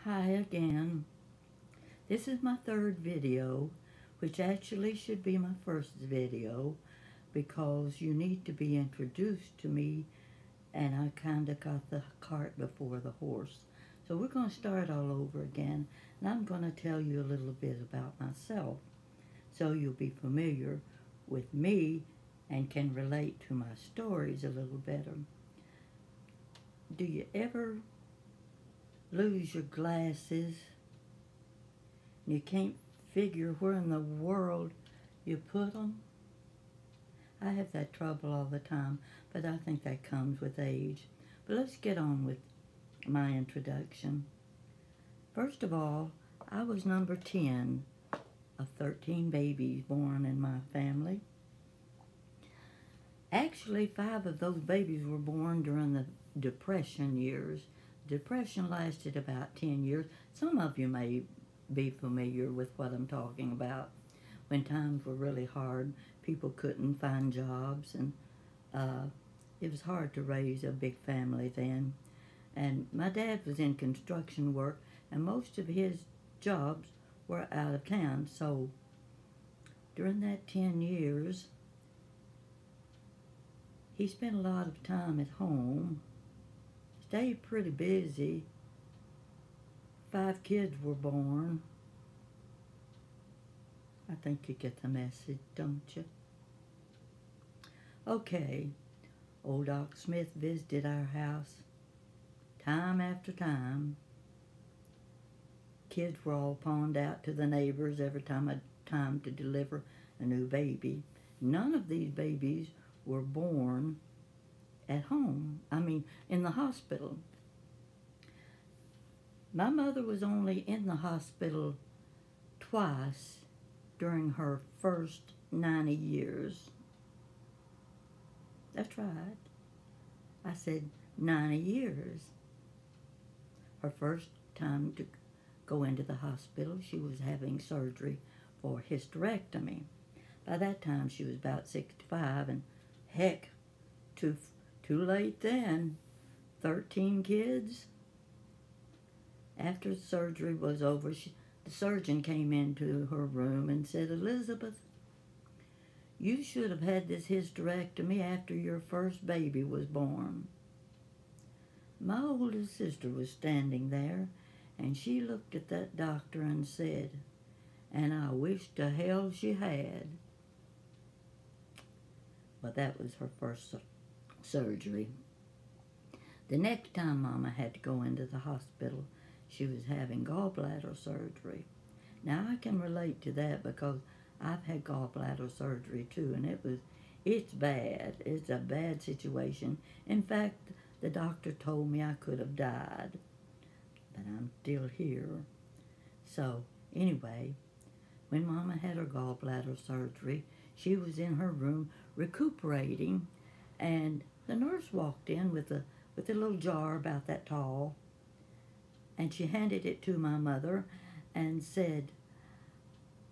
Hi again. This is my third video, which actually should be my first video because you need to be introduced to me and I kind of got the cart before the horse. So we're going to start all over again and I'm going to tell you a little bit about myself so you'll be familiar with me and can relate to my stories a little better. Do you ever lose your glasses? You can't figure where in the world you put them. I have that trouble all the time, but I think that comes with age. But let's get on with my introduction. First of all, I was number 10 of 13 babies born in my family. Actually, 5 of those babies were born during the Depression years. Depression lasted about 10 years. Some of you may be familiar with what I'm talking about. When times were really hard, people couldn't find jobs, and it was hard to raise a big family then. And my dad was in construction work, and most of his jobs were out of town. So during that 10 years, he spent a lot of time at home, stayed pretty busy. 5 kids were born. I think you get the message, don't you? Okay, old Doc Smith visited our house time after time. Kids were all pawned out to the neighbors every time to deliver a new baby. None of these babies were born at home. In the hospital. My mother was only in the hospital twice during her first 90 years. That's right. I said 90 years. Her first time to go into the hospital, she was having surgery for hysterectomy. By that time, she was about 65, and heck, too late then. 13 kids. After the surgery was over, the surgeon came into her room and said, "Elizabeth, you should have had this hysterectomy after your first baby was born." My oldest sister was standing there, and she looked at that doctor and said, "And I wish to hell she had." Well, that was her first surgery. The next time Mama had to go into the hospital, she was having gallbladder surgery. Now I can relate to that because I've had gallbladder surgery too, and it's bad. It's a bad situation. In fact, the doctor told me I could have died, but I'm still here. So anyway, when Mama had her gallbladder surgery, she was in her room recuperating, and the nurse walked in with a little jar about that tall, and she handed it to my mother and said,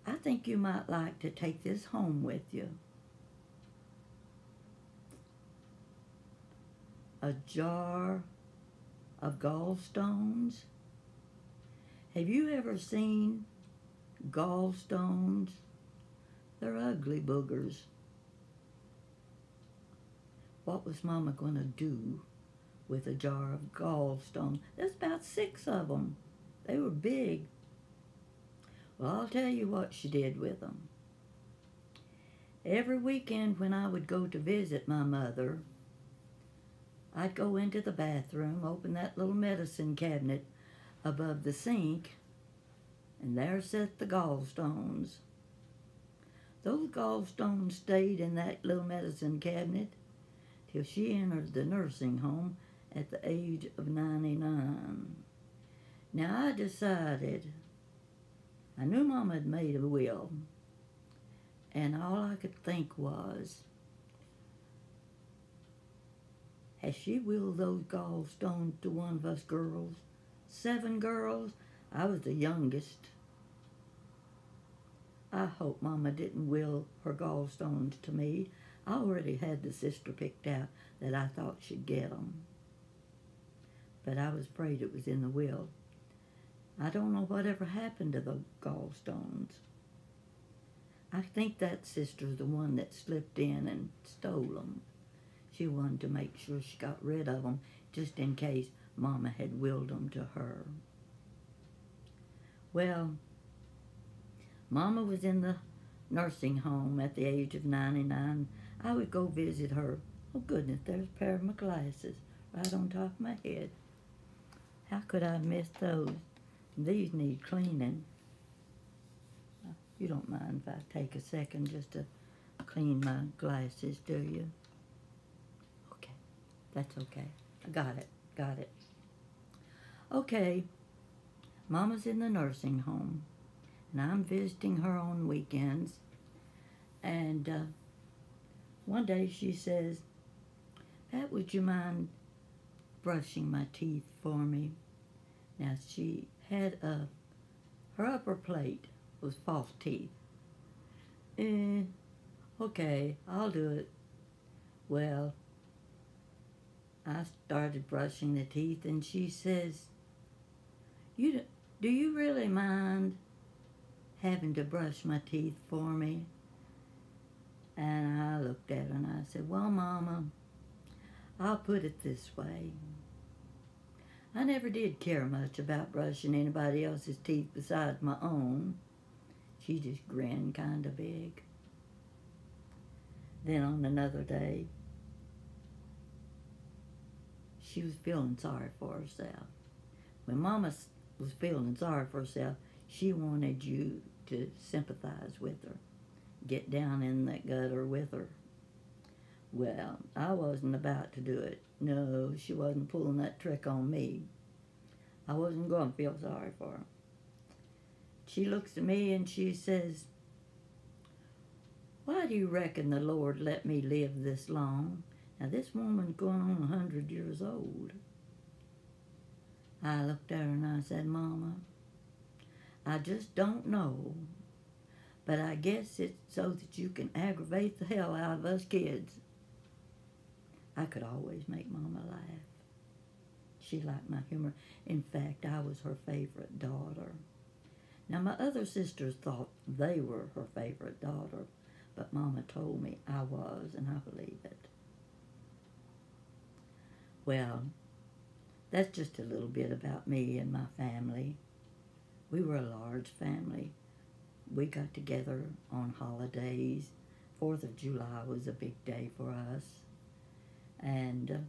"I think you might like to take this home with you." A jar of gallstones. Have you ever seen gallstones? They're ugly boogers. What was Mama going to do with a jar of gallstones? There's about 6 of them. They were big. Well, I'll tell you what she did with them. Every weekend when I would go to visit my mother, I'd go into the bathroom, open that little medicine cabinet above the sink, and there sat the gallstones. Those gallstones stayed in that little medicine cabinet till she entered the nursing home at the age of 99. Now I decided, I knew Mama had made a will, and all I could think was, has she willed those gallstones to one of us girls? 7 girls. I was the youngest. I hope Mama didn't will her gallstones to me. I already had the sister picked out that I thought should get them. But I was afraid it was in the will. I don't know whatever happened to the gallstones. I think that sister's the one that slipped in and stole them. She wanted to make sure she got rid of them just in case Mama had willed them to her. Well, Mama was in the nursing home at the age of 99. I would go visit her. Oh goodness, there's a pair of my glasses right on top of my head. How could I miss those? These need cleaning. You don't mind if I take a second just to clean my glasses, do you? Okay, that's okay. I got it. Okay, Mama's in the nursing home, and I'm visiting her on weekends. And one day she says, Pat, would you mind brushing my teeth for me? Now she had her upper plate was false teeth. Okay, I'll do it. Well, I started brushing the teeth, and she says, do you really mind having to brush my teeth for me? And I looked at her and I said, well, Mama, I'll put it this way. I never did care much about brushing anybody else's teeth besides my own. She just grinned kind of big. Then on another day, she was feeling sorry for herself. When Mama was feeling sorry for herself, she wanted you to sympathize with her, get down in that gutter with her. Well, I wasn't about to do it. No, she wasn't pulling that trick on me. I wasn't going to feel sorry for her. She looks at me and she says, why do you reckon the Lord let me live this long? Now this woman's going on 100 years old. I looked at her and I said, Mama, I just don't know, but I guess it's so that you can aggravate the hell out of us kids. I could always make Mama laugh. She liked my humor. In fact, I was her favorite daughter. Now, my other sisters thought they were her favorite daughter, but Mama told me I was, and I believe it. Well, that's just a little bit about me and my family. We were a large family. We got together on holidays. 4th of July was a big day for us. And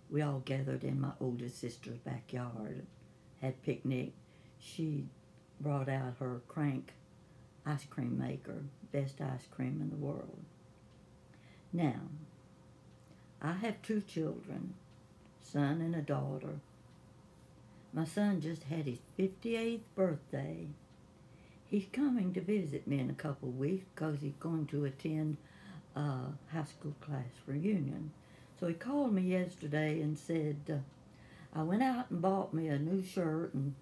we all gathered in my oldest sister's backyard, had picnic. She brought out her Crank ice cream maker, best ice cream in the world. Now, I have 2 children, son and a daughter. My son just had his 58th birthday. He's coming to visit me in a couple of weeks because he's going to attend a high school class reunion. So he called me yesterday and said, I went out and bought me a new shirt and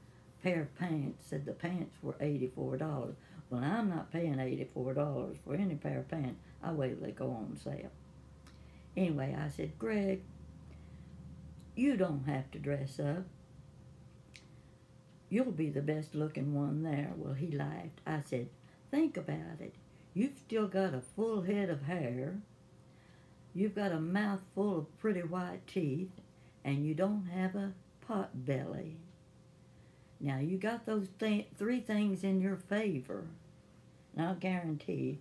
pair of pants. Said the pants were $84. Well, I'm not paying $84 for any pair of pants. I wait till they go on sale. Anyway, I said, Greg, you don't have to dress up. You'll be the best looking one there. Well, he laughed. I said, think about it. You've still got a full head of hair. You've got a mouth full of pretty white teeth, and you don't have a pot belly. Now, you got those 3 things in your favor, and I'll guarantee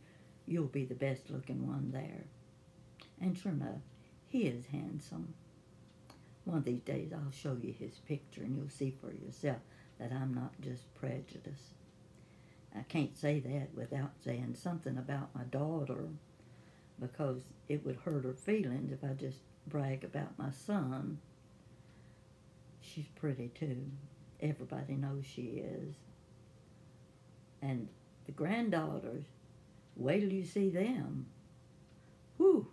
you'll be the best looking one there. And sure enough, he is handsome. One of these days I'll show you his picture and you'll see for yourself that I'm not just prejudiced. I can't say that without saying something about my daughter, because it would hurt her feelings if I just brag about my son. She's pretty too. Everybody knows she is. And the granddaughters, wait till you see them. Whew,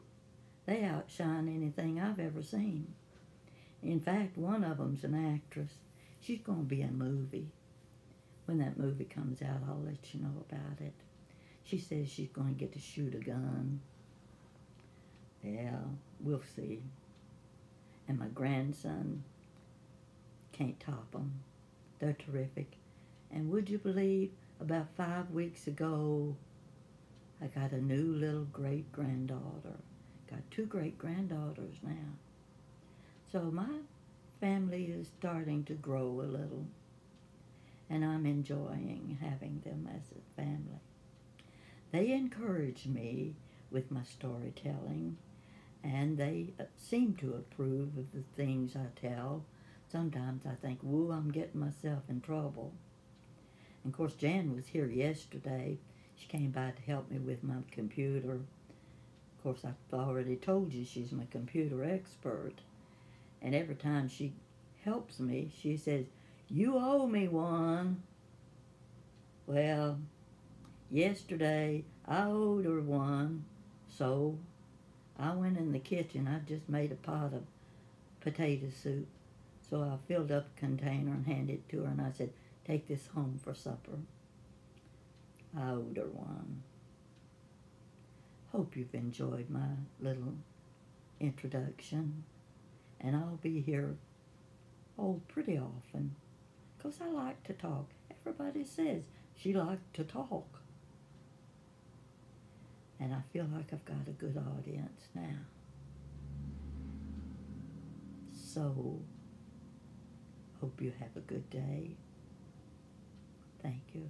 they outshine anything I've ever seen. In fact, one of them's an actress. She's going to be in a movie. When that movie comes out, I'll let you know about it. She says she's going to get to shoot a gun. Yeah, we'll see. And my grandson can't top him. They're terrific. And would you believe, about 5 weeks ago, I got a new little great-granddaughter. Got 2 great-granddaughters now. So my family is starting to grow a little, and I'm enjoying having them as a family. They encourage me with my storytelling, and they seem to approve of the things I tell. Sometimes I think, whoa, I'm getting myself in trouble. And of course, Jan was here yesterday. She came by to help me with my computer. Of course, I've already told you she's my computer expert. And every time she helps me, she says, "You owe me one." Well, yesterday I owed her one, so I went in the kitchen. I just made a pot of potato soup. So I filled up a container and handed it to her, and I said, "Take this home for supper." I owed her one. Hope you've enjoyed my little introduction. And I'll be here, pretty often, 'cause I like to talk. Everybody says she liked to talk. And I feel like I've got a good audience now. So, hope you have a good day. Thank you.